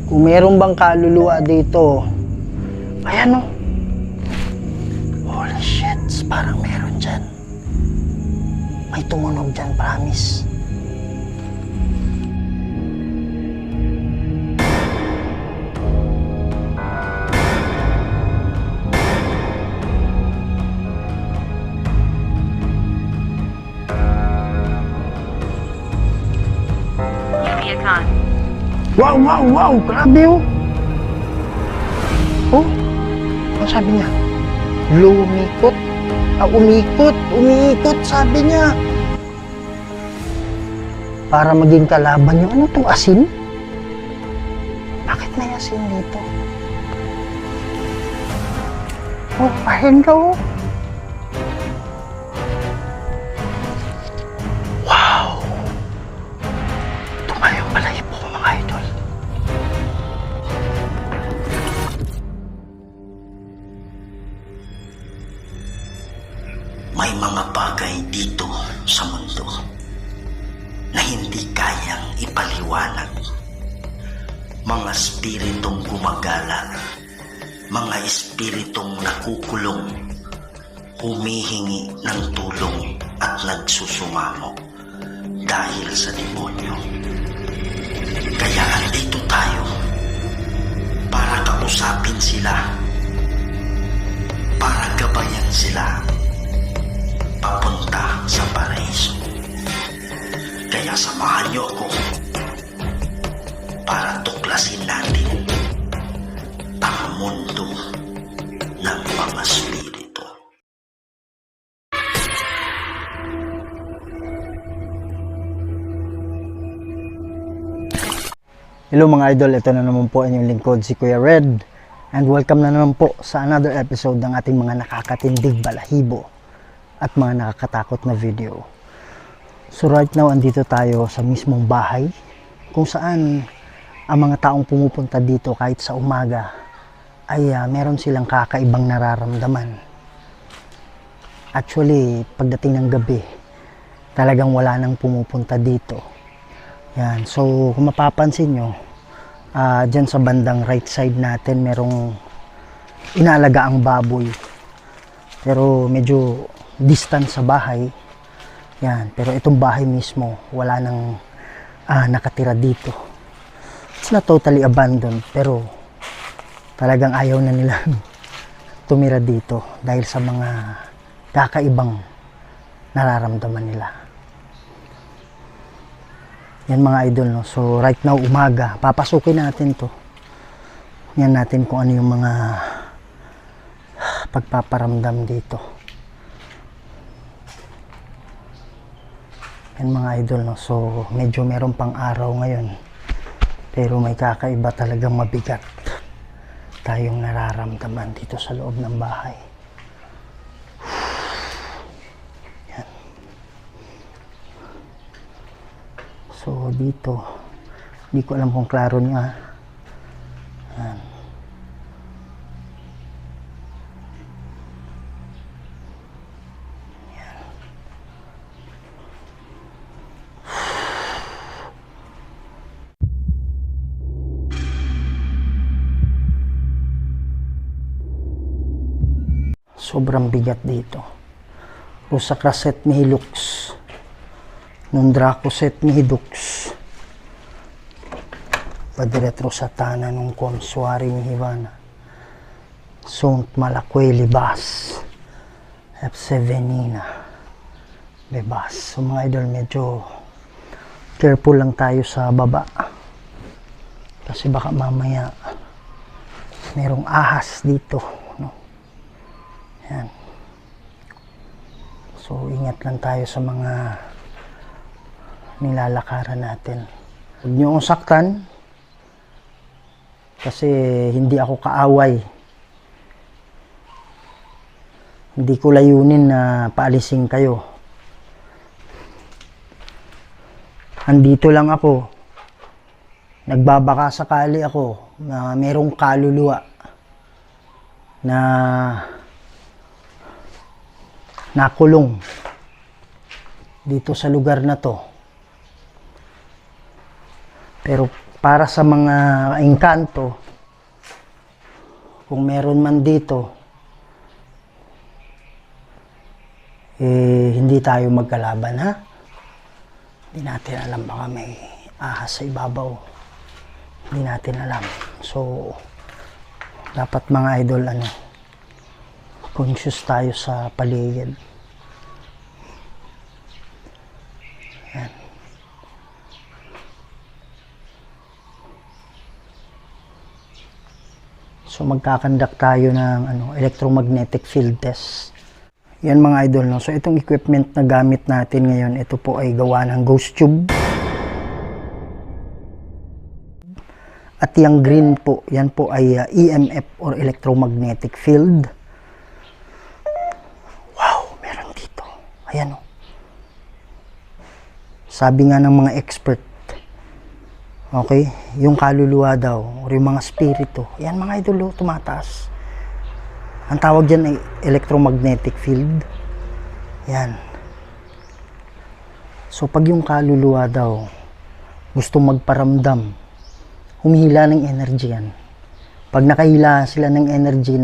Kung meron bang kaluluwa dito. Ayan o. Holy shit, parang meron dyan. May tumunog dyan, promise. Wow, wow, wow! Grabe oh! Oh? Ano sabi niya? Lumikot? Umiikot, sabi niya. Para maging kalaban yung ano to, asin? Bakit may asin dito? Oh, pahin ka oh! Wow! Tumayo pala po mga idol. May mga bagay dito sa mundo na hindi kayang ipaliwanag. Mga espiritong gumagala, mga espiritong nakukulong, humihingi ng tulong at nagsusumamo dahil sa demonyo. Kaya andito tayo para kausapin sila, para gabayan sila papunta sa paraiso. Kaya samahan niyo ako para tuklasin natin ang mundo ng mga spirito. Hello mga idol, ito na naman po inyong lingkod si Kuya Red, and welcome na naman po sa another episode ng ating mga nakakatindig balahibo at mga nakakatakot na video. So right now, andito tayo sa mismong bahay kung saan ang mga taong pumupunta dito kahit sa umaga ay meron silang kakaibang nararamdaman. Actually, pagdating ng gabi, talagang wala nang pumupunta dito. Yan. So kung mapapansin nyo, dyan sa bandang right side natin merong inaalaga ang baboy. Pero medyo distant sa bahay. Yan, pero itong bahay mismo wala nang nakatira dito. It's not totally abandoned, pero talagang ayaw na nilang tumira dito dahil sa mga kakaibang nararamdaman nila. Yan mga idol, no? So right now umaga, papasukin natin to. Yan natin kung ano yung mga pagpaparamdam dito. Yan mga idol, no? So medyo meron pang araw ngayon, pero may kakaiba talagang mabigat tayong nararamdaman dito sa loob ng bahay. Yan. So dito, hindi ko alam kung klaro niya. Yan. Sobrang bigat dito. Rusacraset nihilux. Nundracoset nihidux. Padiretro satana nung konsuari nihivana. Sunt malakweli bas. F7nina. Bebas. So mga idol, medyo careful lang tayo sa baba. Kasi baka mamaya merong ahas dito. Yan. So ingat lang tayo sa mga nilalakaran natin. Huwag niyo akong saktan kasi hindi ako kaaway. Hindi ko layunin na paalisin kayo. Andito lang ako. Nagbabaka sakali ako na merong kaluluwa na nakulong dito sa lugar na to. Pero para sa mga engkanto, kung meron man dito, hindi tayo magkalaban, ha? Hindi natin alam, baka may ahas sa ibabaw. Hindi natin alam. So, dapat mga idol, conscious tayo sa paligid. Yan. So, magkakandak tayo ng electromagnetic field test. Yan mga idol, no? So, itong equipment na gamit natin ngayon, ito po ay gawa ng ghost tube. At yung green po, yan po ay EMF or electromagnetic field. Wow, meron dito. Ayan o. Sabi nga ng mga expert, okay, yung kaluluwa daw, or yung mga spirito, yan mga idol, tumataas. Ang tawag dyan ay electromagnetic field. Yan. So, pag yung kaluluwa daw, gusto magparamdam, humihila ng energy yan. Pag nakahila sila ng energy,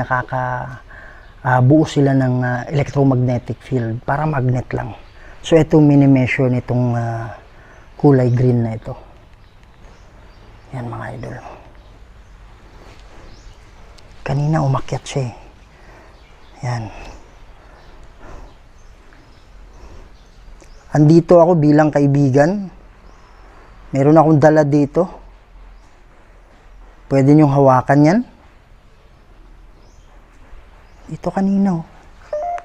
buo sila ng electromagnetic field, para magnet lang. So, ito mini-measure nitong kulay green na ito. Yan mga idol. Kanina umakyat siya eh. Yan. Andito ako bilang kaibigan. Meron akong dala dito. Pwede niyong hawakan yan. Dito kanina.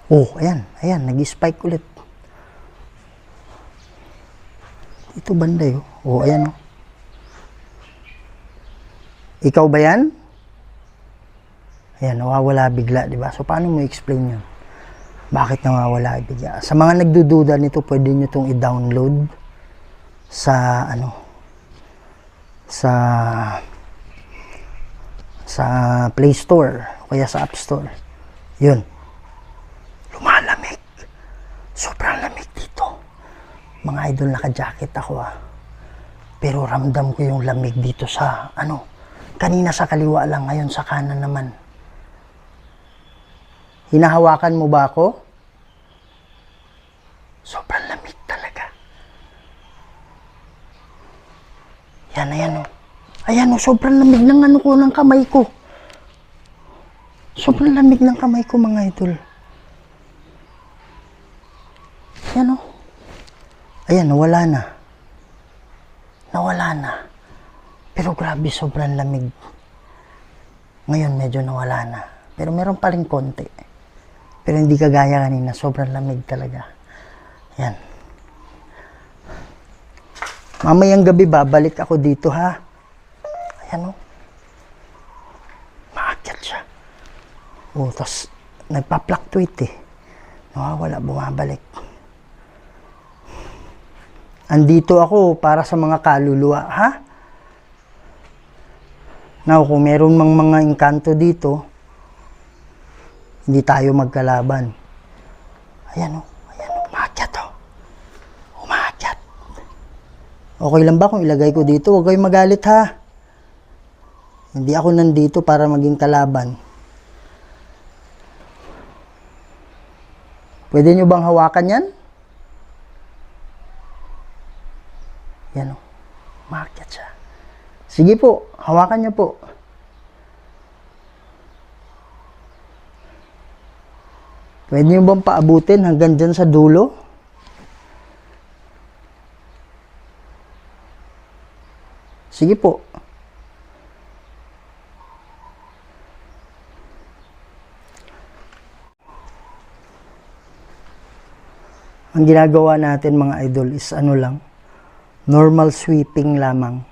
Oh, ayan. Ayan, nag-spike ulit. Dito banda yun. Oh, ayan. Ikaw ba yan? Ayan, nawawala bigla, di ba? So, paano mo explain yun? Bakit nawawala bigla? Sa mga nagdududa nito, pwede nyo itong i-download sa, sa Play Store, o kaya sa App Store. Yun. Lumalamig. Sobrang lamig dito. Mga idol, naka-jacket ako Pero ramdam ko yung lamig dito sa, kanina sa kaliwa lang, ngayon sa kanan naman. Hinahawakan mo ba ako? Sobrang lamig talaga. Yan, ayan Ayan sobrang lamig ng ng kamay ko. Sobrang lamig ng kamay ko mga idol. Yan Ayan, nawala na. Nawala na. Pero grabe, sobrang lamig. Ngayon medyo nawala na. Pero meron pa rin konti. Pero hindi kagaya kanina, sobrang lamig talaga. Yan. Mamayang gabi babalik ako dito ha. Ayan Maakyat siya. Tapos nagpa-fluctuate Nawawala, bumabalik. Andito ako para sa mga kaluluwa, ha? Now, kung meron mga engkanto dito, hindi tayo magkalaban. Ayan umakyat Umakyat. Okay lang ba kung ilagay ko dito? Huwag kayong magalit ha. Hindi ako nandito para maging kalaban. Pwede nyo bang hawakan yan? Yan umakyat siya. Sige po, hawakan niyo po. Pwede nyo bang paabutin hanggang dyan sa dulo? Sige po. Ang ginagawa natin mga idol is lang, normal sweeping lamang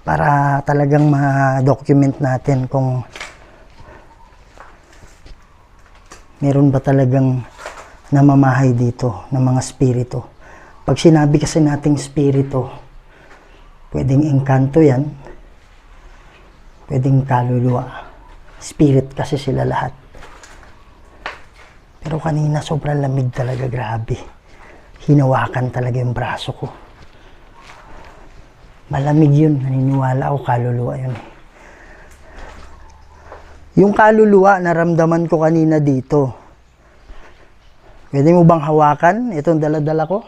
para talagang ma-document natin kung meron ba talagang namamahay dito ng mga spirito. Pag sinabi kasi nating spirito, pwedeng engkanto yan, pwedeng kaluluwa. Spirit kasi sila lahat. Pero kanina sobrang lamig talaga, grabe. Hinawakan talaga yung braso ko. Malamig yun, naniniwala ako kaluluwa yun. Yung kaluluwa, naramdaman ko kanina dito. Pwede mo bang hawakan itong dala-dala ko?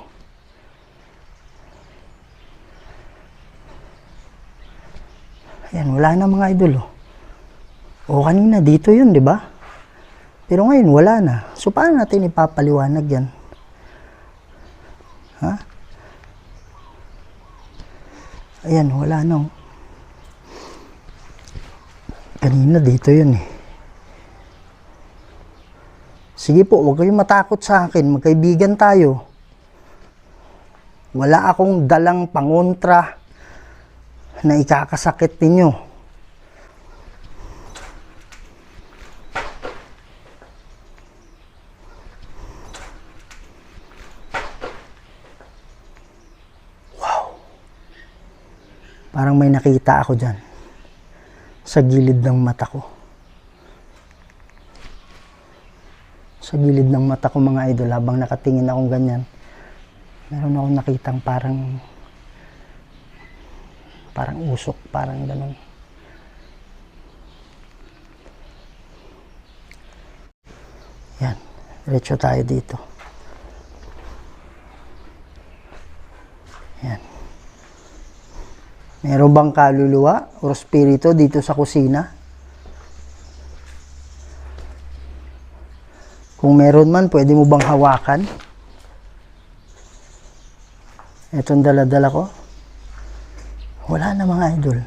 Ayan, wala na mga idol. O kanina dito yun, di ba? Pero ngayon wala na. So paano natin ipapaliwanag yan? Ha? Ayan, wala na. Kanina dito yun eh. Sige po, huwag kayong matakot sa akin. Magkaibigan tayo. Wala akong dalang pangontra na ikakasakit ninyo. Wow. Parang may nakita ako dyan. Sa gilid ng mata ko. Sa gilid ng mata ko mga idol, habang nakatingin akong ganyan, meron akong nakitang parang usok, parang ganun. Yan, diretso tayo dito. Yan. Meron bang kaluluwa o spirito dito sa kusina? Kung meron man, pwede mo bang hawakan? Itong dala-dala ko. Wala na mga idol.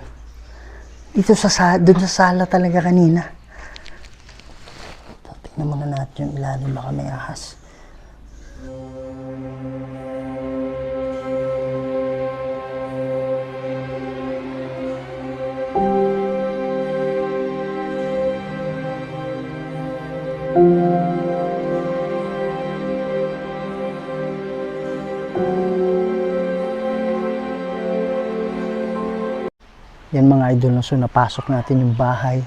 Dito doon sa sala talaga kanina. Tingnan muna natin yung ilalim, baka may ahas. Yan mga idol, so napasok natin yung bahay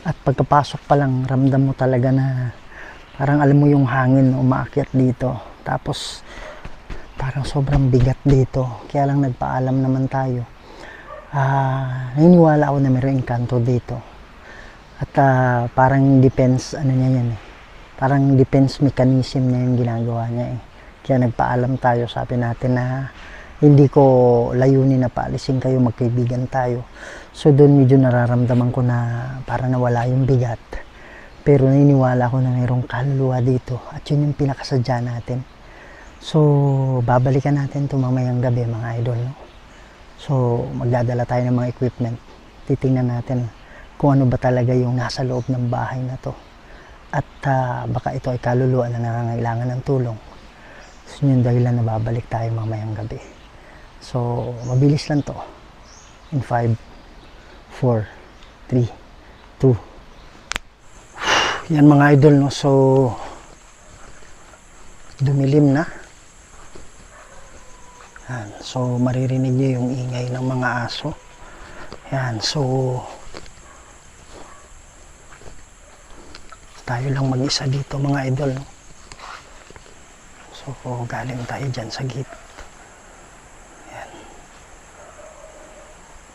at pagkapasok pa lang ramdam mo talaga na parang alam mo yung hangin na umaakyat dito, tapos parang sobrang bigat dito, kaya lang nagpaalam naman tayo. Naniniwala ako na mayroong engkanto dito at parang defense parang defense mechanism na yung ginagawa niya kaya nagpaalam tayo, sabi natin na hindi ko layunin na paalisin kayo, magkaibigan tayo. So doon medyo nararamdaman ko na parang nawala yung bigat. Pero naniniwala ko na mayroong kaluluwa dito at yun yung pinakasadya natin. So babalikan natin ito mamayang gabi mga idol. No? So magdadala tayo ng mga equipment. Titingnan natin kung ano ba talaga yung nasa loob ng bahay na to. At baka ito ay kaluluwa na nangangailangan ng tulong. So yun yung dahilan na babalik tayo mamayang gabi. So, mabilis lang to. In 5, 4, 3, 2. Yan mga idol, no? So, dumilim na. Yan. So, maririnig nyo yung ingay ng mga aso. Yan. So, tayo lang mag-isa dito mga idol, no? So, galing tayo dyan sa gate.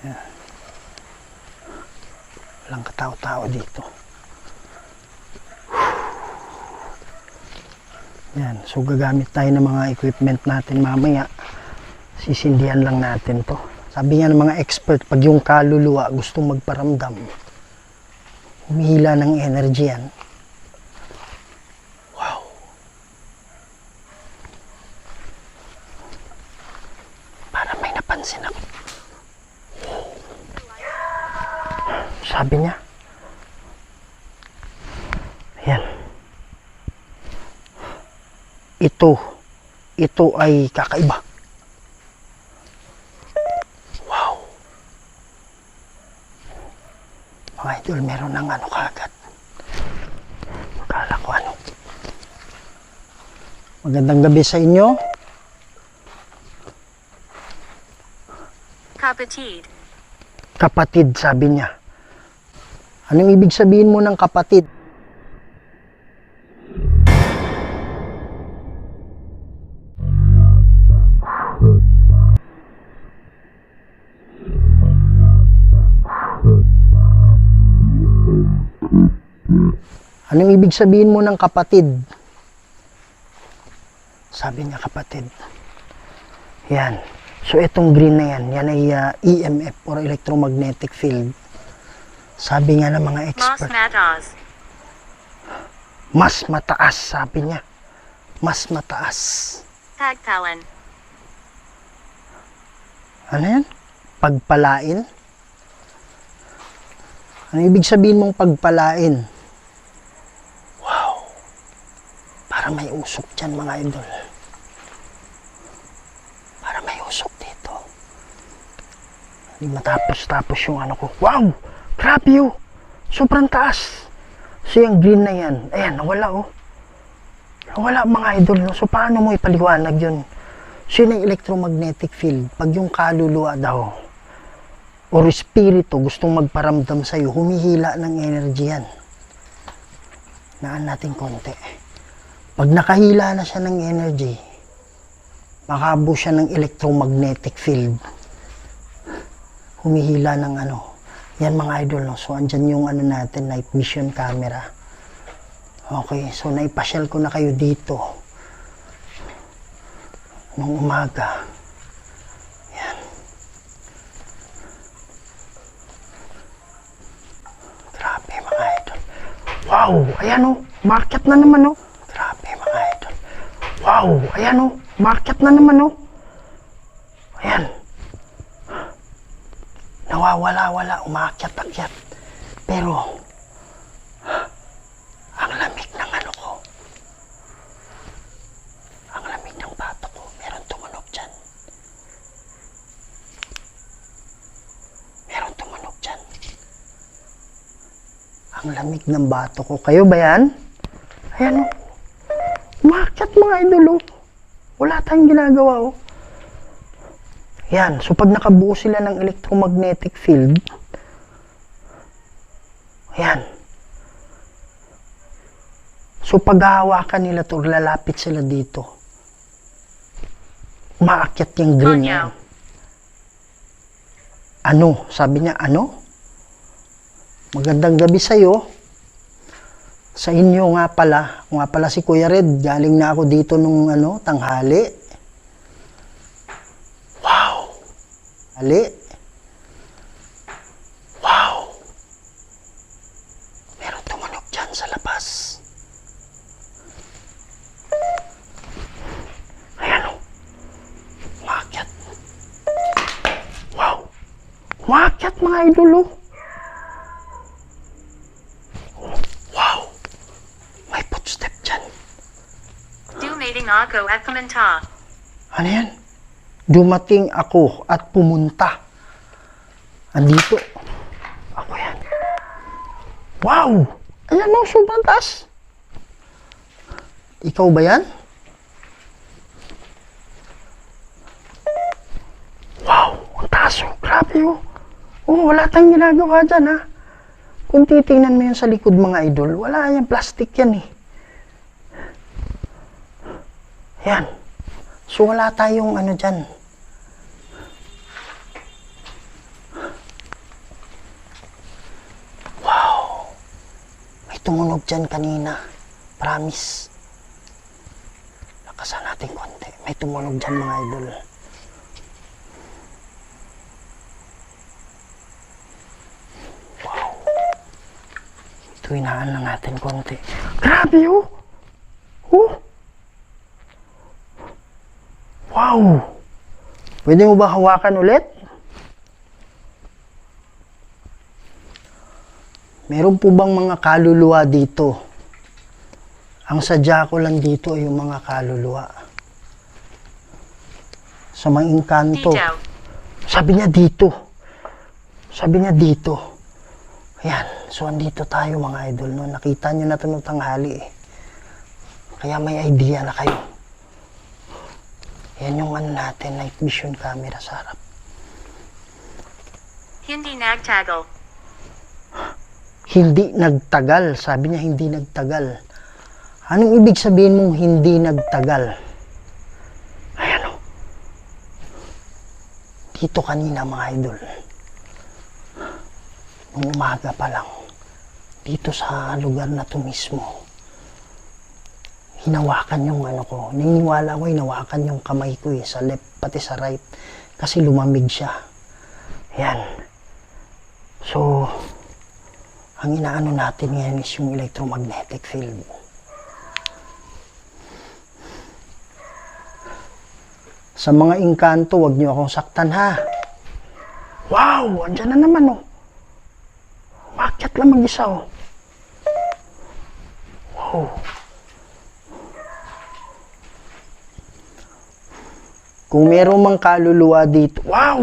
Yan. Walang katao-tao dito. Yan. So gagamit tayo ng mga equipment natin mamaya. Sisindihan lang natin to. Sabi nga ng mga expert, pag yung kaluluwa gustong magparamdam, humihila ng energy yan. Wow. Para may napansin ako. Sabi niya, ayan, ito ay kakaiba. Wow. Mga idol, meron ng ano kagad. Akala ko ano. Magandang gabi sa inyo. Kapatid. Kapatid, sabi niya. Anong ibig sabihin mo ng kapatid? Anong ibig sabihin mo ng kapatid? Sabi niya kapatid. Yan. So itong green na yan, yan ay EMF or electromagnetic field. Sabi nga ng mga expert. Mas mataas, sabi niya. Mas mataas. Pagpalan. Ano yan? Pagpalain? Ano ibig sabihin mong pagpalain? Wow! Para may usok dyan mga idol. Para may usok dito. Hindi matapos-tapos yung ano ko. Wow! Grabe oh! Sobrang taas. So yung green na yan, ayan, nawala oh. Nawala mga idol. No? So paano mo ipaliwanag yun? So yun ang electromagnetic field. Pag yung kaluluwa daw, or espiritu gustong magparamdam sa'yo, humihila ng energy yan. Naan natin konti. Pag nakahila na siya ng energy, makabo siya ng electromagnetic field. Humihila ng ano. Yan mga idol. No? So andyan yung ano natin, night vision camera. Okay, so naipasyal ko na kayo dito. Nung umaga. Grabe mga idol. Wow! Ayan o! Market na naman o! Grabe mga idol. Wow! Ayan o! Market na naman o! Ayan. Nawawala-wala. Umakyat-akyat. Pero, ang lamig ng ano ko. Ang lamig ng bato ko. Meron tumunog dyan. Meron tumunog dyan. Ang lamig ng bato ko. Kayo ba yan? Ayan o. Umakyat mga idol o. Wala tayong ginagawa o. Yan. So pag nakabuo sila ng electromagnetic field, ayan. So pag hawakan nila to, lalapit sila dito. Umaakyat yung green na yan. Ano? Sabi niya, ano? Magandang gabi sa'yo. Sa inyo nga pala. Nga pala si Kuya Red. Galing na ako dito nung ano, tanghali. Wow! Tanghali. Wow! Meron tumunog dyan sa labas. Ayan o. Umakyat. Wow! Umakyat mga idol o. Ako at pumunta. Ano yan? Dumating ako at pumunta. Andito. Ako yan. Wow! Ayan o, sobrang taas. Ikaw ba yan? Wow! Ang taas o. Grabe o. Oh, wala tayong ginagawa dyan ha. Kung titingnan mo yun sa likod mga idol, wala yan. Plastic yan eh. Yan. So, wala tayong ano dyan. Wow. May tumunog dyan kanina. Promise. Lakasan natin konti. May tumunog dyan mga idol. Wow. Tuwinaan lang natin konti. Grabe oh. Oh. Wow! Pwede mo ba hawakan ulit? Meron po bang mga kaluluwa dito? Ang sadya ko lang dito ay yung mga kaluluwa. Sa mga engkanto. Sabi niya dito. Sabi niya dito. Ayan. So, andito tayo mga idol. No? Nakita niyo na ito nung tanghali eh. Kaya may idea na kayo. Yan yung ano natin, night vision camera sa harap. Hindi nagtagal. Hindi nagtagal. Sabi niya, hindi nagtagal. Anong ibig sabihin mong hindi nagtagal? Ayan o. Dito kanina mga idol. Nung umaga pa lang, dito sa lugar na to mismo. Hinawakan yung ano ko. Naniniwala ko hinawakan yung kamay ko sa left pati sa right. Kasi lumamig siya. Yan. So, ang inaano natin yan is yung electromagnetic field. Sa mga engkanto, wag niyo akong saktan ha. Wow! Andyan na naman oh. Umakyat lang mag-isa oh. Wow. Kung meron mang kaluluwa dito, wow!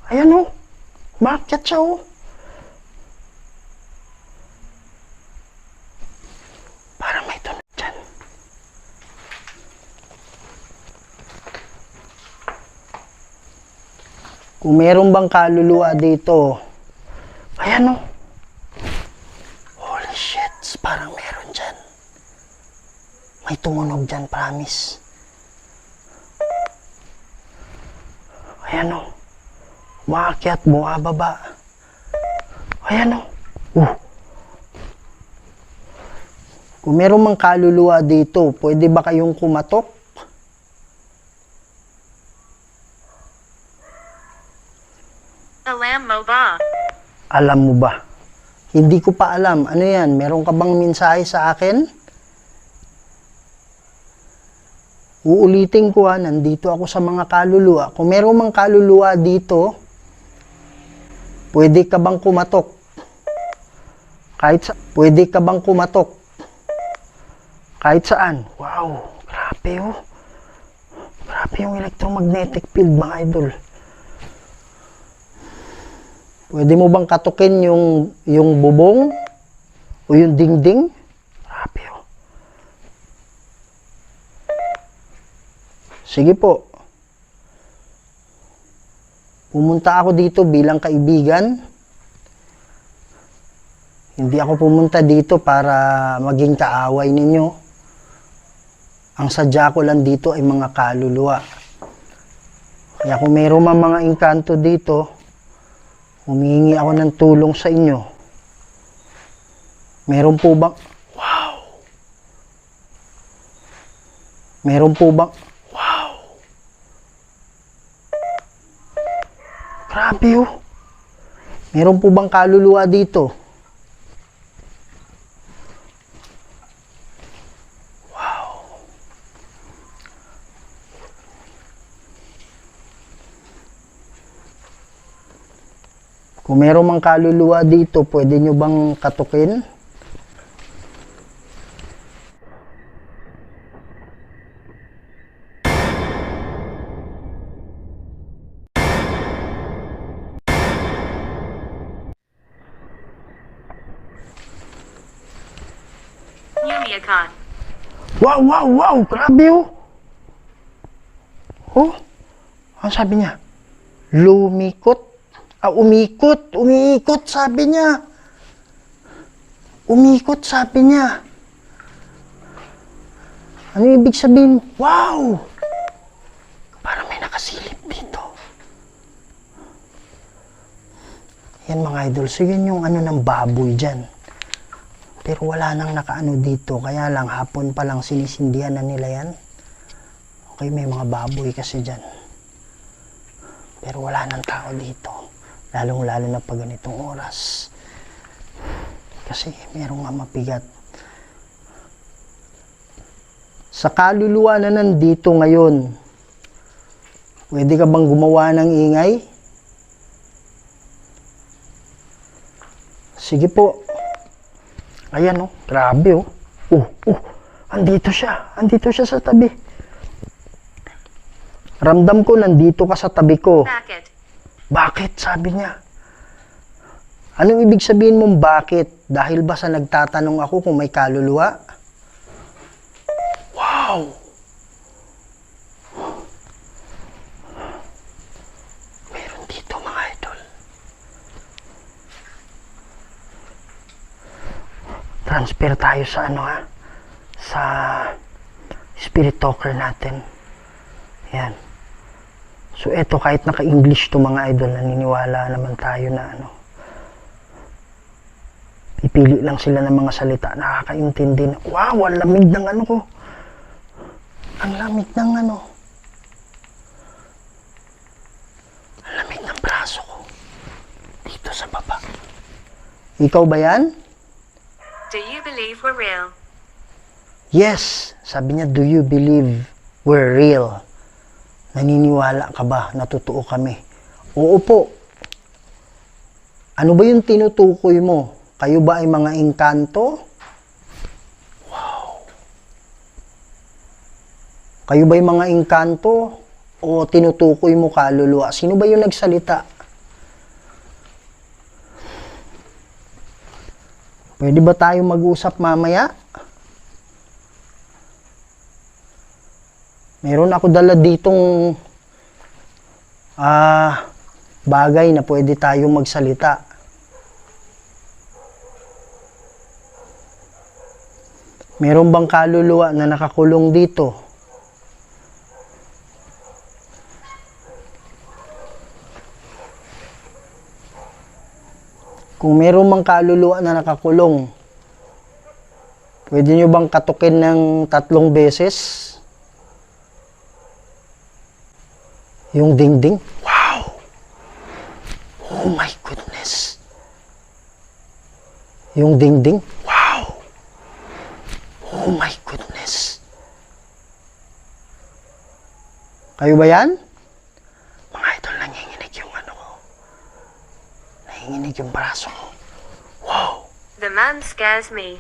Ayan oh. Umakyat siya oh. Parang may tunog dyan. Kung meron bang kaluluwa dito, ayan o. Holy shit, parang meron dyan. May tumunog dyan, promise. Ayan o. Maakyat, bumababa. Ayan o. Kung meron mang kaluluwa dito, pwede ba kayong kumatok? Alam mo ba? Alam mo ba? Hindi ko pa alam. Ano yan? Meron ka bang mensahe sa akin? Uulitin ko ha, nandito ako sa mga kaluluwa. Kung meron mang kaluluwa dito, pwede ka bang kumatok? Pwede ka bang kumatok? Kahit saan. Wow, grabe oh. Grabe yung electromagnetic field mga idol. Pwede mo bang katukin yung bubong o yung dingding? Grabe oh. Sige po. Pumunta ako dito bilang kaibigan. Hindi ako pumunta dito para maging kaaway ninyo. Ang sadya ko lang dito ay mga kaluluwa. Kaya kung mayroon man mga engkanto dito, humihingi ako ng tulong sa inyo. Meron po bang... Wow! Meron po bang... Wow! Grabe oh! Meron po bang kaluluwa dito? Wow! Kung meron mang kaluluwa dito, pwede nyo bang katukin? Yumiakan. Wow, wow, wow! Grabe oh! Oh! Ang sabi niya? Lumikot? Umikot! Umiikot, sabi niya! Umikot, sabi niya! Ano ibig sabihin? Wow! Parang may nakasilip dito. Yan mga idol. So yun yung ano ng baboy dyan. Pero wala nang nakaano dito. Kaya lang hapon pa lang sinisindihan na nila yan. Okay, may mga baboy kasi dyan. Pero wala nang tao dito. Lalong-lalo na pag ganitong oras. Kasi merong nga mapigat. Sa kaluluwa na nandito ngayon, pwede ka bang gumawa ng ingay? Sige po. Ayan oh, grabe oh. Andito siya. Andito siya sa tabi. Ramdam ko nandito ka sa tabi ko. Bakit? Bakit? Sabi niya. Anong ibig sabihin mong bakit? Dahil ba sa nagtatanong ako kung may kaluluwa? Wow! Meron dito mga idol. Transfer tayo sa ano ha? Sa spirit talker natin. Yan. So eto, kahit naka-English to mga idol, naniniwala naman tayo na ano. Pipili lang sila ng mga salita. Nakakaintindi na. Wow, ang lamig ng ano ko. Ang lamig ng ano. Ang lamig ng braso ko. Dito sa baba. Ikaw ba yan? Do you believe we're real? Yes. Sabi niya, do you believe we're real? Naniniwala ka ba na totoo kami? Oo po. Ano ba yung tinutukoy mo? Kayo ba ay mga engkanto? Wow. Kayo ba ay mga engkanto? O tinutukoy mo kaluluwa? Sino ba yung nagsalita? Pwede ba tayo mag-usap mamaya? Meron ako dala ditong bagay na pwede tayong magsalita. Meron bang kaluluwa na nakakulong dito? Kung meron mang kaluluwa na nakakulong, pwede nyo bang katukin ng 3 beses? Yung dingding? Wow! Oh my goodness! Yung dingding? Wow! Oh my goodness! Kayo ba yan? Mga idol, nanginginig yung ano ko. Nanginginig yung braso ko. Wow! The man scares me.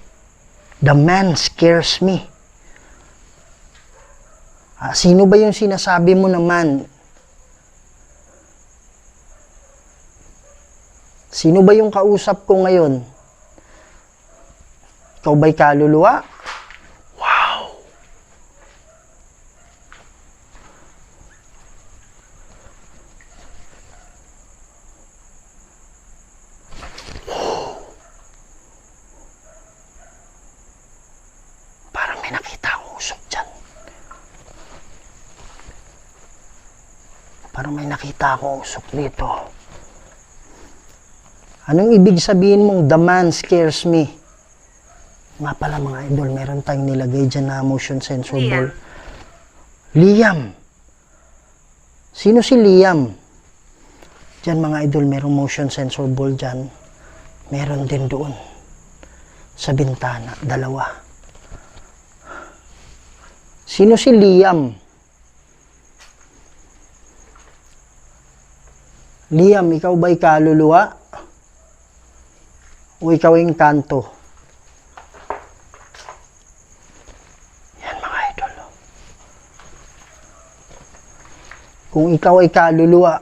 The man scares me. Sino ba yung sinasabi mo naman? Sino ba yung kausap ko ngayon? Ikaw ba'y kaluluwa? Wow! Parang may nakita akong usok dyan. Parang may nakita akong usok dito. Anong ibig sabihin mong the man scares me? Nga pala mga idol, meron tayong nilagay dyan na motion sensor ball. Liam. Sino si Liam? Dyan mga idol, merong motion sensor ball dyan. Meron din doon. Sa bintana, 2. Sino si Liam? Liam, ikaw ba'y kaluluwa? O ikaw yung kanto? Yan mga idol. Kung ikaw ay kaluluwa,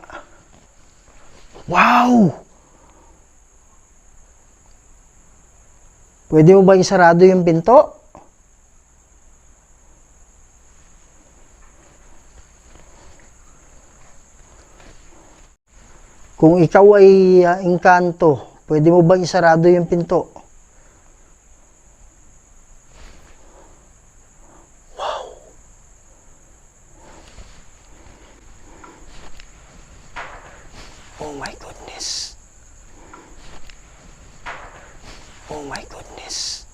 wow! Pwede mo ba isarado yung pinto? Kung ikaw ay engkanto, pwede mo bang isarado yung pinto? Wow! Oh my goodness! Oh my goodness!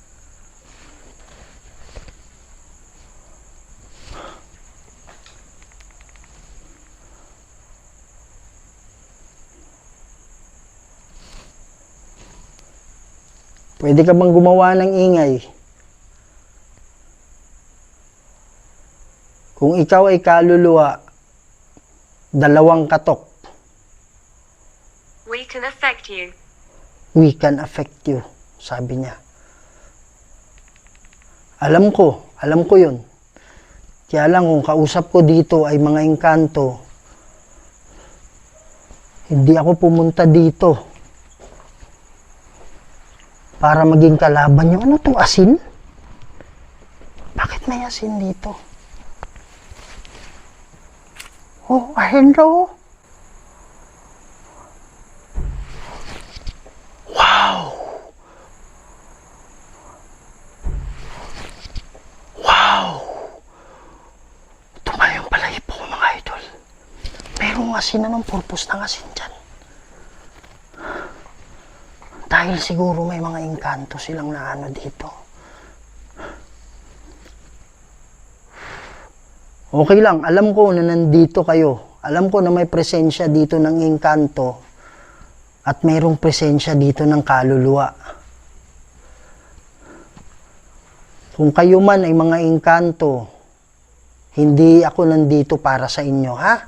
Pwede ka bang gumawa ng ingay? Kung ikaw ay kaluluwa, 2 katok. We can affect you. We can affect you, sabi niya. Alam ko yun. Kaya lang kung kausap ko dito ay mga engkanto, hindi ako pumunta dito para maging kalaban nyo. Ano to, asin? Bakit may asin dito? Oh, hello? Wow! Wow! Tumayong palahipo ko mga idol. Merong asin. Anong purpose ng asin dyan? Dahil Dahil siguro may mga engkanto silang naano dito. Okay lang, alam ko na nandito kayo. Alam ko na may presensya dito ng engkanto at mayroong presensya dito ng kaluluwa. Kung kayo man ay mga engkanto, hindi ako nandito para sa inyo, ha?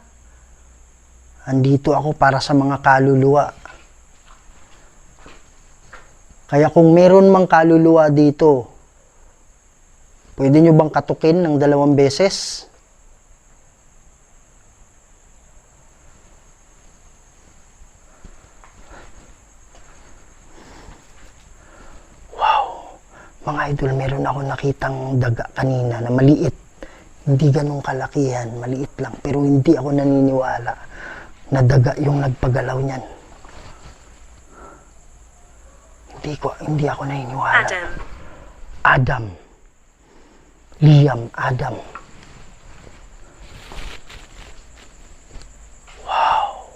Andito ako para sa mga kaluluwa. Kaya kung meron mang kaluluwa dito, pwede nyo bang katukin ng 2 beses? Mga idol, meron ako nakitang daga kanina na maliit. Hindi ganun kalakihan, maliit lang. Pero hindi ako naniniwala na daga yung nagpagalaw niyan. Hindi ako naniniwala. Adam. Liam, Adam. Wow.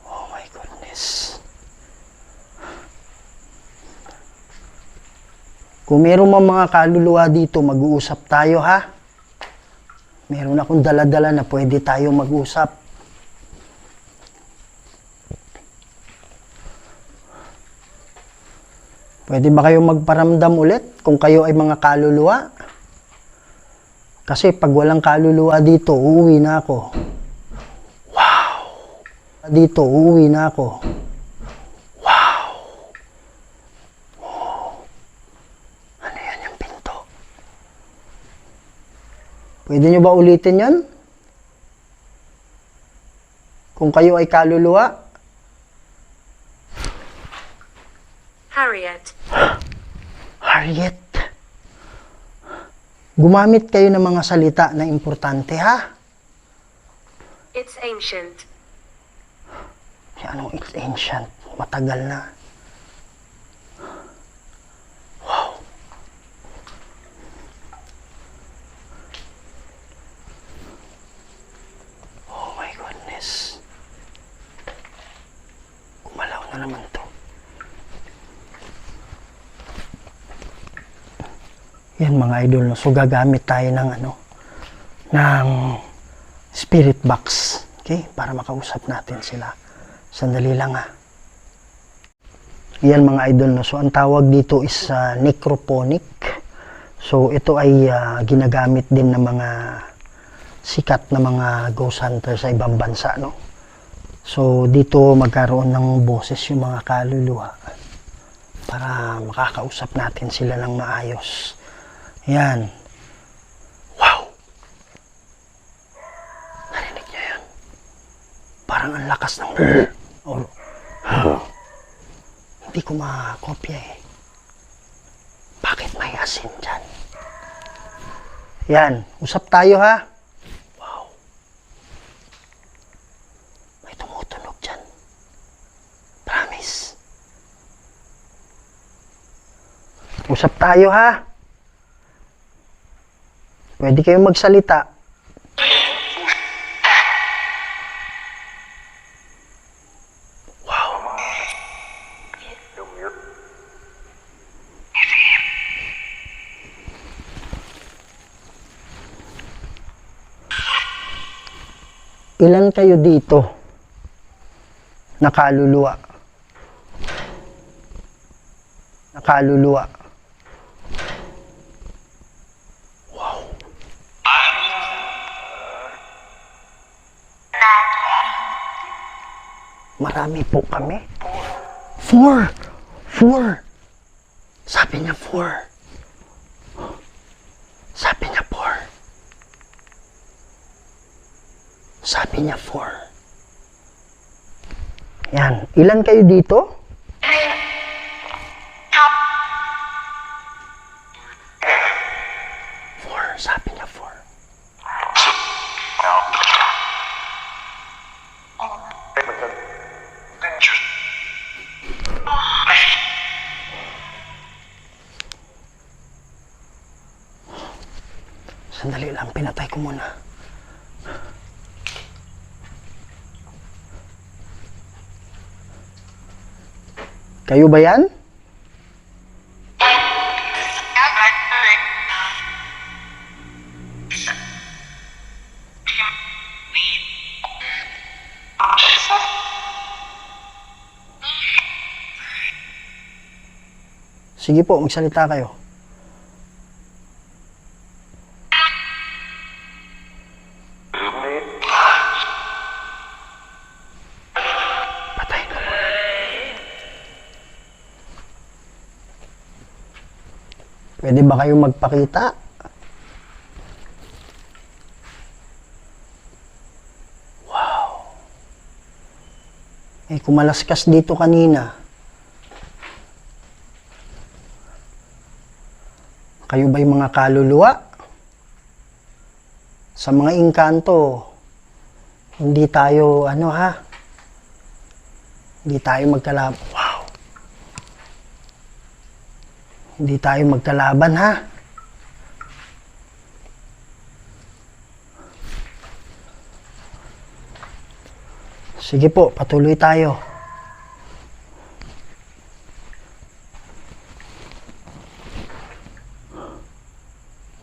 Oh my goodness. Kung meron mang mga kaluluwa dito, mag-uusap tayo, ha? Meron akong dala-dala na pwede tayo mag-usap. Pwede ba kayo magparamdam ulit kung kayo ay mga kaluluwa? Kasi pag walang kaluluwa dito, uuwi na ako. Wow! Dito, uuwi na ako. Pwede nyo ba ulitin yan? Kung kayo ay kaluluwa? Harriet. Harriet. Gumamit kayo ng mga salita na importante, ha? It's ancient. Anong it's ancient? Matagal na. Gumalaw na naman to. Yan mga idol, no? So gagamit tayo ng ng spirit box, okay? Para makausap natin sila. Sandali lang, ha. Yan mga idol, no? So ang tawag dito is necrophonic. So ito ay ginagamit din ng mga sikat na mga ghost hunter sa ibang bansa, no? So dito magkaroon ng boses yung mga kaluluwa para makakausap natin sila ng maayos. Yan. Wow! Narinig niyo yan? Parang ang lakas ng hindi ko makopya eh. Bakit may asin dyan? Yan. Usap tayo, ha? Wow. May tumutunog dyan. Promise. Usap tayo, ha? Pwede kayong magsalita. Wow. Ilan kayo dito na kaluluwa? Nakaluluwa. Marami po kami. 4! Sabi niya 4. Sabi niya 4. Sabi niya 4. Yan. Ilan kayo dito? 4. Sabi niya 4. Sandali lang, pinatay ko muna. Kayo ba yan? Sige po, magsalita kayo. Patayin ko muna. Pwede ba kayo magpakita? Wow. Eh, kumalaskas dito kanina. Kayo ba'y mga kaluluwa? Sa mga engkanto, hindi tayo, hindi tayo magkalaban. Wow! Hindi tayo magkalaban, ha? Sige po, patuloy tayo.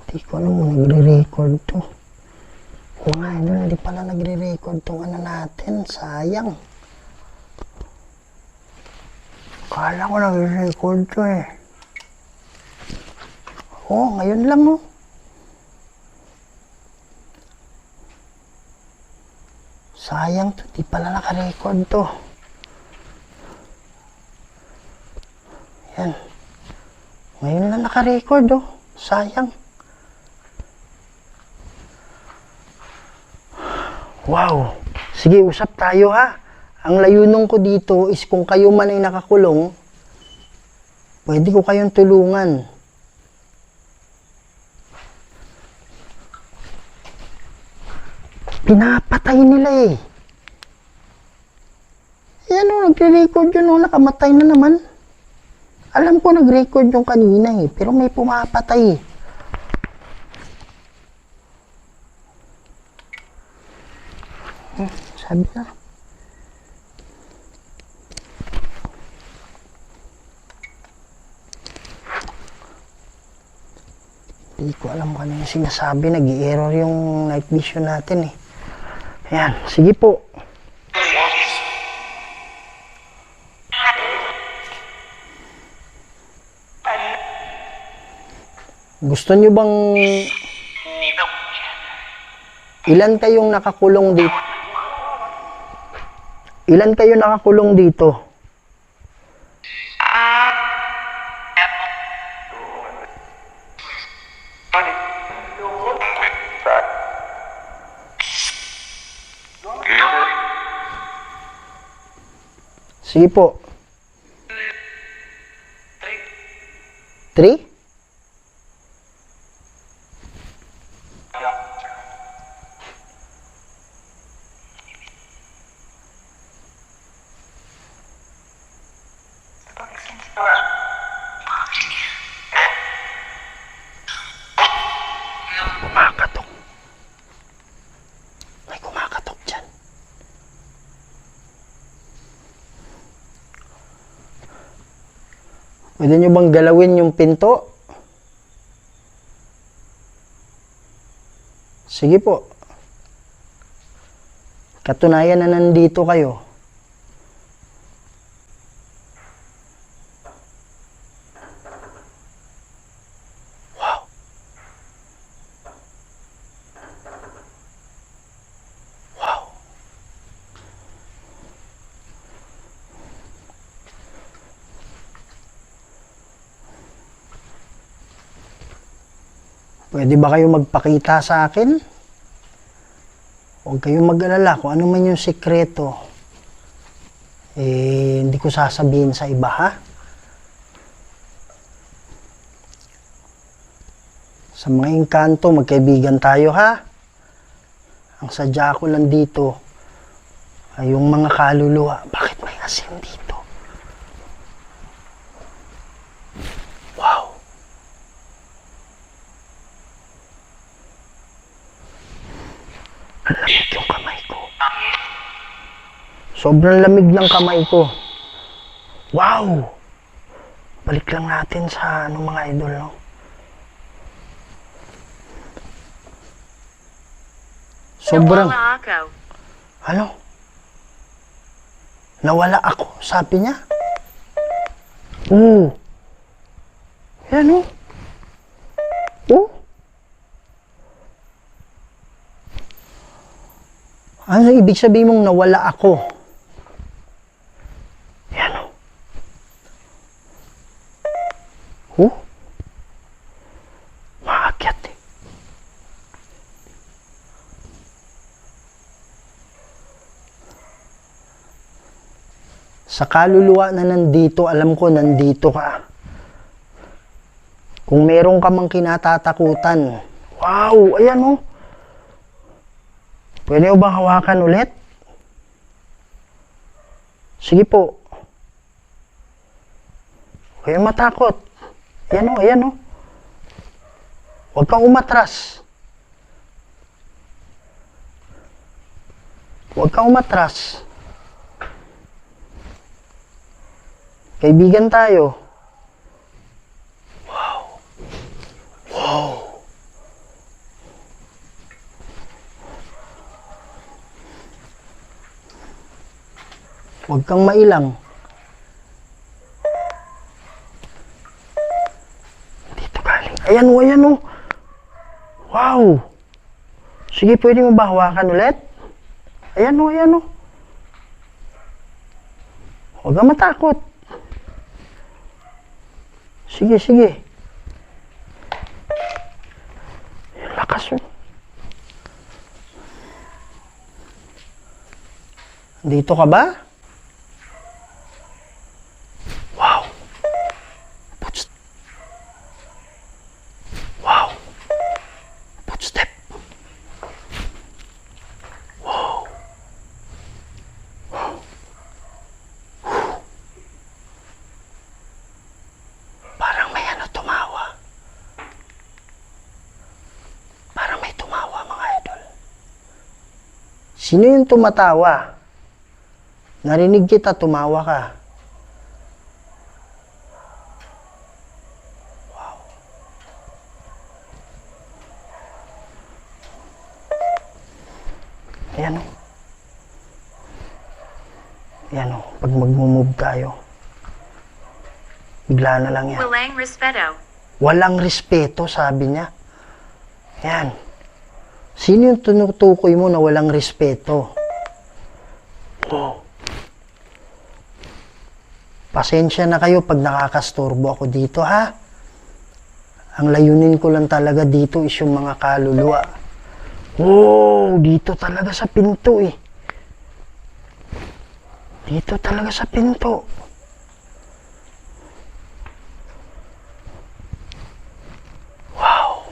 Hindi ko alam mo, nagre-record to. Oo nga, hindi pala nagre-record tong natin. Sayang. Kala ko nagre-record to eh. Oo, ngayon lang oh. Sayang to, di pala naka-record to. Yan. Ngayon lang naka-record oh. Sayang. Wow! Sige, usap tayo ha. Ang layunin ko dito is kung kayo man ay nakakulong, pwede ko kayong tulungan. Pinapatay nila eh. Yan o, nagre-record yun o, nakamatay na naman. Alam ko nag-record yung kanina eh, pero may pumapatay eh. Sabi na. Hindi ko alam kung ano yung sinasabi. Nag-i-error yung night vision natin eh. Ayan, sige po. Gusto nyo bang... Ilan kayong nakakulong dito? Ilan kayo nakakulong dito? Sige po. 3? Kumakatok. May kumakatok dyan. Pwede nyo bang galawin yung pinto? Sige po. Katunayan na nandito kayo. Wow. Wow. Pwede ba kayo magpakita sa akin? Huwag kayong mag-alala kung ano man yung sikreto. Hindi ko sasabihin sa iba, ha? Sa mga engkanto, magkaibigan tayo, ha? Ang sadya ko lang dito ay yung mga kaluluwa. Bakit may asin dito? Wow! Ang lamig yung kamay ko. Sobrang lamig ng kamay ko. Wow! Balik lang natin sa ano mga idol, no? Sobrang, Nawala ako. ano? Nawala ako, sabi niya. Oo. Yan, oh. Oh. Ano ibig sabihin mong nawala ako? Yan, oh. Oh. Maakyat eh. Sa kaluluwa na nandito, alam ko nandito ka. Kung meron ka mang kinatatakutan, wow, ayan oh. Pwede mo bang hawakan ulit? Sige po. Huwag kayong matakot. Ayan oh, ayan oh. Huwag kang umatras. Huwag kang umatras. Kaibigan tayo. Wow. Wow. Huwag kang mailang. Dito galing. Ayan o, ayan o. Wow. Sige, pwede mo ba hawakan ulit? Ayan o, ayan o. Huwag kang matakot. Sige, sige. Lakas mo. Dito ka ba? Wow. Wow. Footstep. Wow. Parang may ano tumawa. Parang may tumawa mga idol. Sino yung tumatawa? Narinig kita, tumawa ka. Wow. Ayan o. Ayan o, pag mag-move tayo, bigla na lang yan. Walang respeto. Walang respeto, sabi niya. Ayan. Sino yung tinutukoy mo na walang respeto? Wow. Pasensya na kayo pag nakakastorbo ako dito, ha? Ang layunin ko lang talaga dito is yung mga kaluluwa. Wow, dito talaga sa pinto eh. Dito talaga sa pinto. Wow.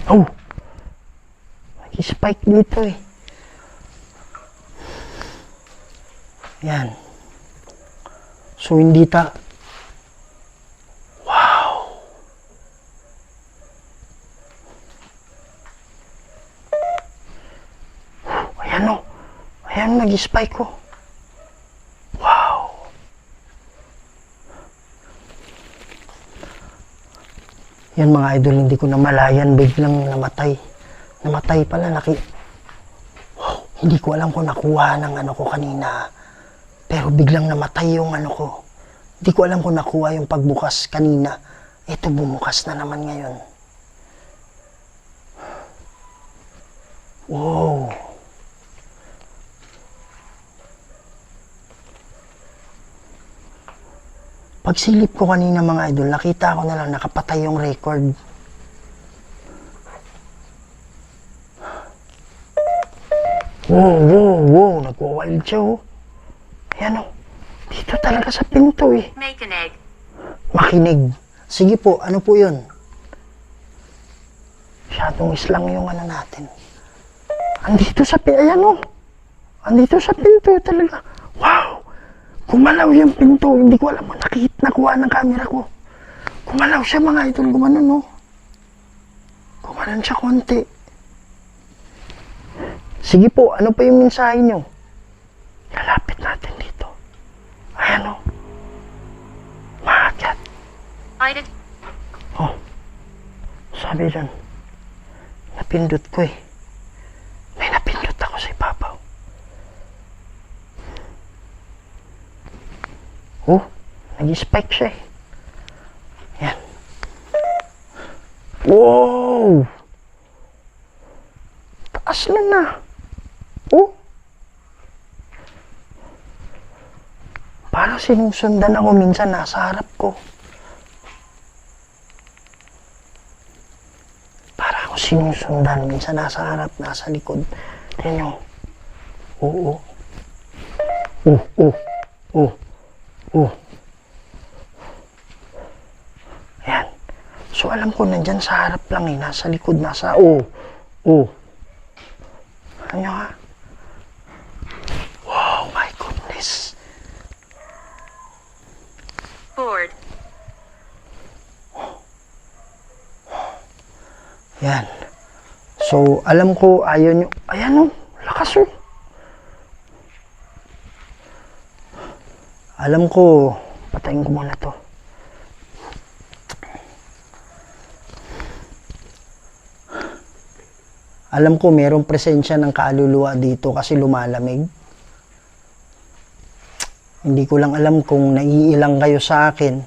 Oh. Nag-spike dito eh. Yan. So, hindi wow! Ayan o. Ayan, nag-spike ko. Wow! Yan mga idol, hindi ko namalayan. Biglang namatay. Namatay pala. Wow! Hindi ko alam kung nakuha ng ano ko kanina. Pero biglang namatay yung ano ko. Hindi ko alam kung nakuha yung pagbukas kanina. Ito, bumukas na naman ngayon. Wow. Pagsilip ko kanina mga idol, nakita ko na lang nakapatay yung record. Wow, wow, wow. Nagwa-wild siya oh. Ayan o. Dito talaga sa pinto eh. Makinig. Makinig. Sige po, ano po yun? Masyadong islang yung ano natin. Andito sa pinto. Ayan o. Andito sa pinto talaga. Wow! Gumalaw yung pinto. Hindi ko alam mo. Nakuha ng camera ko. Gumalaw siya mga idol. Gumanon o. Gumanon siya konti. Sige po, ano pa yung mensahe nyo? Lalapit natin dito. Ayan o. sabi doon? Napindot ko eh. May napindot ako sa ibabaw. Oh, nag-spike siya eh. Yan. Wow! Taas na. Oh! Parang sinusundan ako minsan nasa harap ko. Parang ako sinusundan minsan nasa harap, nasa likod. Tingnan nyo. Oo. Oh. Ayan. So alam ko nandyan sa harap lang eh. Nasa likod, nasa ano ha? Wow, my goodness. Board. Yan. So, alam ko, ayaw nyo. Ayan o, lakas o. Alam ko, patayin ko muna to. Alam ko, merong presensya ng kaluluwa dito kasi lumalamig. Hindi ko lang alam kung naiilang kayo sa akin.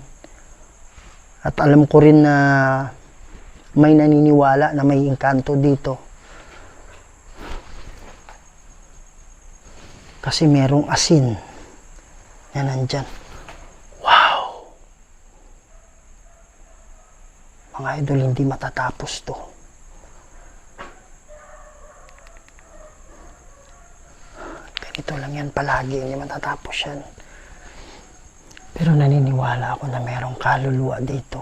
At alam ko rin na may naniniwala na may engkanto dito. Kasi merong asin na nandyan. Wow! Mga idol, hindi matatapos to. Ganito lang yan palagi, hindi matatapos yan. Pero naniniwala ako na merong kaluluwa dito.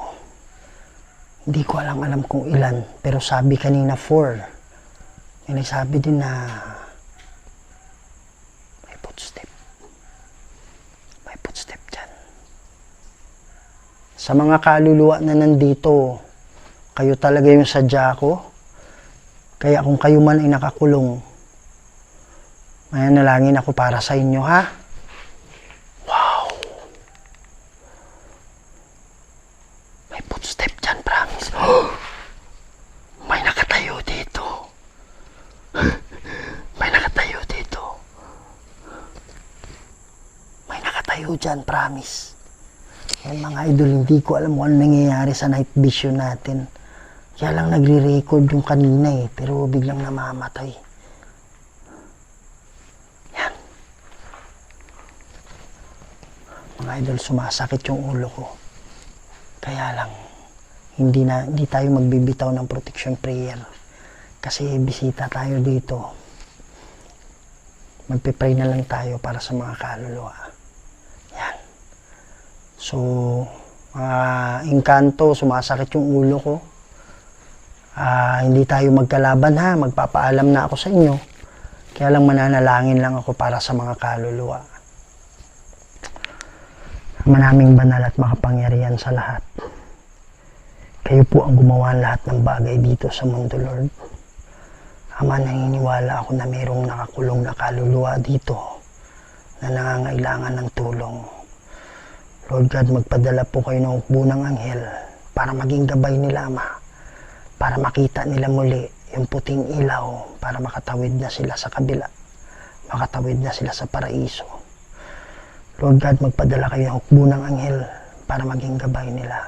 Hindi ko alam kung ilan, pero sabi kanina 4. May nagsabi din na may footstep. May footstep dyan. Sa mga kaluluwa na nandito, kayo talaga yung sadya ko. Kaya kung kayo man ay nakakulong, mananalangin ako para sa inyo, ha? Wow! May footstep dyan, promise. May nakatayo dito. May nakatayo dito. May nakatayo dyan, promise. Yan mga idol, hindi ko alam kung ano nangyayari sa night vision natin. Kaya lang nagre-record yung kanina eh, pero biglang namamatay. Yan. Mga idol, sumasakit yung ulo ko. Kaya lang, hindi tayo magbibitaw ng protection prayer. Kasi bisita tayo dito. Magpe-pray na lang tayo para sa mga kaluluwa. Yan. So, mga engkanto, sumasakit yung ulo ko. Hindi tayo magkalaban ha, magpapaalam na ako sa inyo. Kaya lang mananalangin lang ako para sa mga kaluluwa. Manaming banal at makapangyarihan sa lahat. Kayo po ang gumawa lahat ng bagay dito sa mundo, Lord. Ama, naniniwala ako na mayroong nakakulong na kaluluwa dito na nangangailangan ng tulong. Lord God, magpadala po kayo ng hukbo ng anghel para maging gabay nila, Ama. Para makita nila muli yung puting ilaw para makatawid na sila sa kabila. Makatawid na sila sa paraiso. Lord God, magpadala kayo ng hukbo ng anghel para maging gabay nila.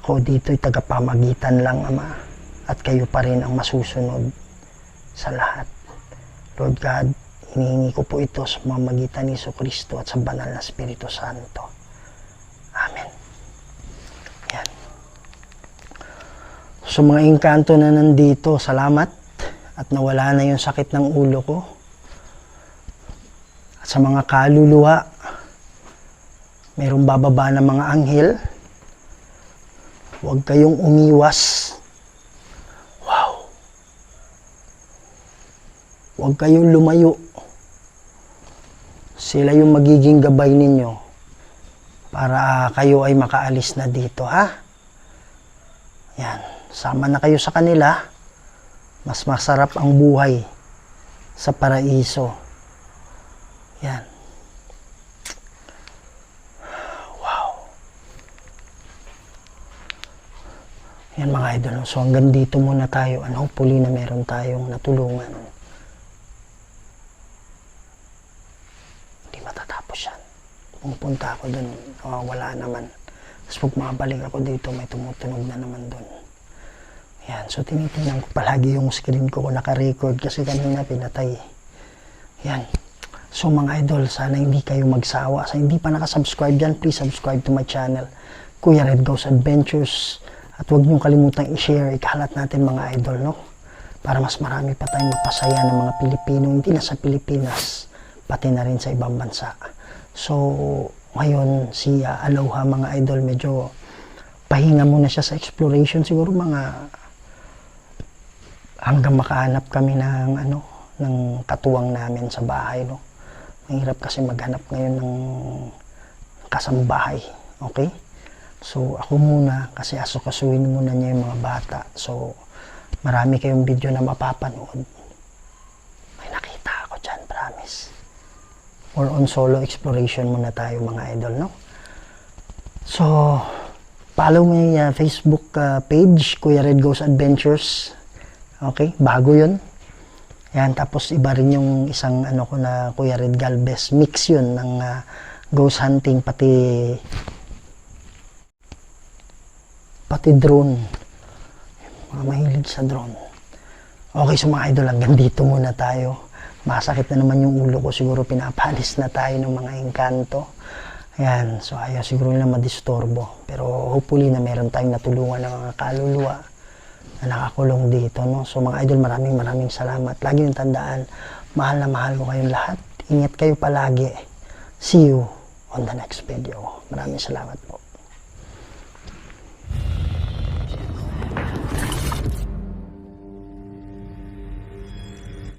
Ako dito'y tagapamagitan lang, Ama, at kayo pa rin ang masusunod sa lahat. Lord God, hinihingi ko po ito sa pamamagitan ni Jesucristo at sa banal na Espiritu Santo. Amen. Yan. So mga engkanto na nandito, salamat at nawala na yung sakit ng ulo ko. At sa mga kaluluwa, mayroong bababa ng mga anghel. Huwag kayong umiwas. Wow. Huwag kayong lumayo. Sila yung magiging gabay ninyo para kayo ay makaalis na dito, ha? Yan. Sama na kayo sa kanila. Mas masarap ang buhay sa paraiso. Yan. Yan mga idol. So hanggang dito muna tayo and hopefully na meron tayong natulungan. Hindi matatapos yan. Pumunta ako dun, wala naman. Tapos pag makabalik ako dito, may tumutunog na naman dun. Yan, so tinitingnan ko palagi yung screen ko kung naka-record kasi kanina pinatay. Yan. So mga idol, sana hindi kayo magsawa. Sa hindi pa nakasubscribe dyan, please subscribe to my channel, Kuya Red Goes Adventures. At huwag niyong kalimutang i-share, ikalat natin mga idol, no? Para mas marami pa tayong mapasaya ng mga Pilipino, hindi na sa Pilipinas, pati na rin sa ibang bansa. So, ngayon, si Aloha mga idol, medyo pahinga muna siya sa exploration. Siguro mga hanggang makahanap kami ng ng katuwang namin sa bahay, no. Mahirap kasi maghanap ngayon ng kasambahay. Okay? So ako muna kasi asukasuhin muna niya yung mga bata. So marami kayong video na mapapanood. May nakita ako dyan, promise. Or on solo exploration muna tayo mga idol, no. So follow my Facebook page, Kuya Red Goes Adventures. Okay, bago yun. Yan, tapos iba rin yung isang ko na Kuya Red Galvez. Mix yun ng ghost hunting, pati drone. Mga mahilig sa drone. Okay, so mga idol, hanggang dito muna tayo. Masakit na naman yung ulo ko. Siguro pinapalis na tayo ng mga engkanto. Ayan, so ayaw siguro nila madistorbo. Pero hopefully na meron tayong natulungan ng mga kaluluwa na nakakulong dito, no? So mga idol, maraming salamat. Lagi yung tandaan, mahal na mahal ko kayong lahat. Ingat kayo palagi. See you on the next video. Maraming salamat po.